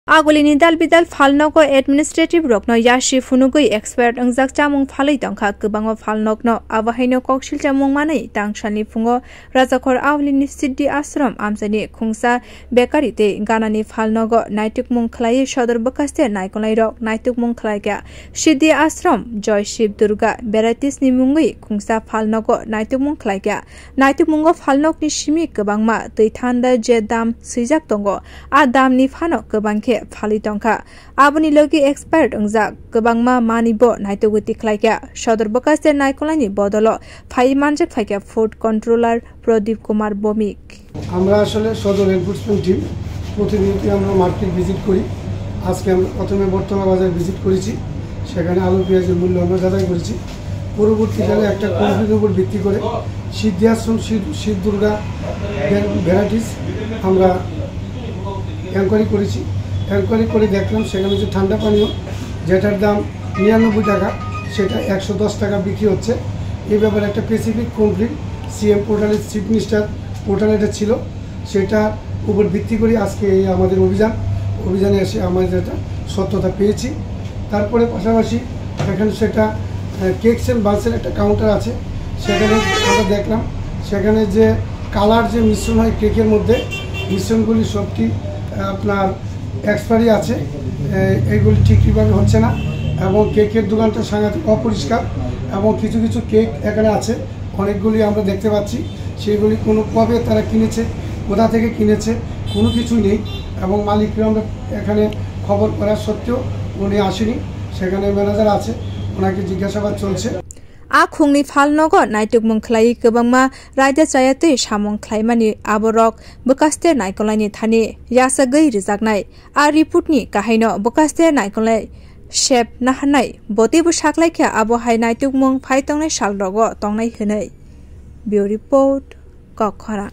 Agulini dalbidal falnogo administrative rokno yashi funugui expert angjak chamung phalai tangkha kwbangma falnokno abahaino koksil chamung manai tangshani fungo rajakor awlini siddhi ashram amjani khungsa bekari te ganani falnogo naitukmung khlai sodor bakaste naikolai rok naitukmung khlaika siddhi ashram joy shiv durga beratis ni mungui khungsa falnogo naitukmung khlaika naitukmungo falnokni simi kwbangma teuithanda je dam sijak tongo a damni phano kwbangke Phali tongkha aboni logi expert angjak kwbangma manibo naituguti khlaika sodor bakaste naikolani bodolo phai manjak phaika food controller Pradip Kumar Bomik আমরা আসলে সদর enforcement team প্রতিনিয়ত আমরা market visit করি আজকে আমরা প্রথমে বর্তমান বাজার ভিজিট করেছি সেখানে আলু পেঁয়াজের মূল্য আমরা যাচাই করেছি পরবর্তীকালে একটা কমপ্লেনের উপর ভিত্তি করে সিদ্ধি আশ্রম শিব দুর্গা ভ্যারাইটিস আমরা এনকোয়ারি করেছি এনকোয়ারি করে দেখলাম সেখানে যে ঠান্ডা পানীয় যেটার দাম 99 টাকা সেটা 110 টাকা বিক্রি হচ্ছে এই ব্যাপারে একটা স্পেসিফিক কমপ্লেন সিএম পোর্টালের চিফ মিনিস্টার পোর্টালে এটা ছিল সেটা উপর ভিত্তি করে আজকে এই আমাদের অভিযানে এসে আমরা যেটা সত্যতা পেয়েছি তারপরে পাশাপাশি এখানে সেটা কেকস এন্ড বান্সের একটা কাউন্টার আছে সেখানে আমরা দেখলাম সেখানে যে কালার যে মিশ্রণ হয় কেকের মধ্যে মিশ্রণগুলি সবটি আপনার এক্সপায়ারি আছে এইগুলি ঠিকভাবে হচ্ছে না এবং কেকের দোকানটা সাংঘাতিক অপরিষ্কার এবং কিছু কিছু কেক এখানে আছে অনেকগুলি আমরা দেখতে পাচ্ছি সেগুলি কোনো কবে তারা কিনেছে কোথা থেকে কিনেছে কোনো কিছুই নেই এবং মালিককে আমরা এখানে খবর করা সত্ত্বেও উনি আসেনি সেখানে ম্যানেজার আছে ওনাকে জিজ্ঞাসাবাদ চলছে A khungni falnogo naitukmung khlai kwbangma raida chayatui samung khlaimani aborok bakaste naikolani thani yasagui rijaknai a report ni kahaino bakaste naikolai shep nahanai botibu saklaikha abo hai naitukmung phaitongnai salrogo tongnai hwnai bureau report Kokkhara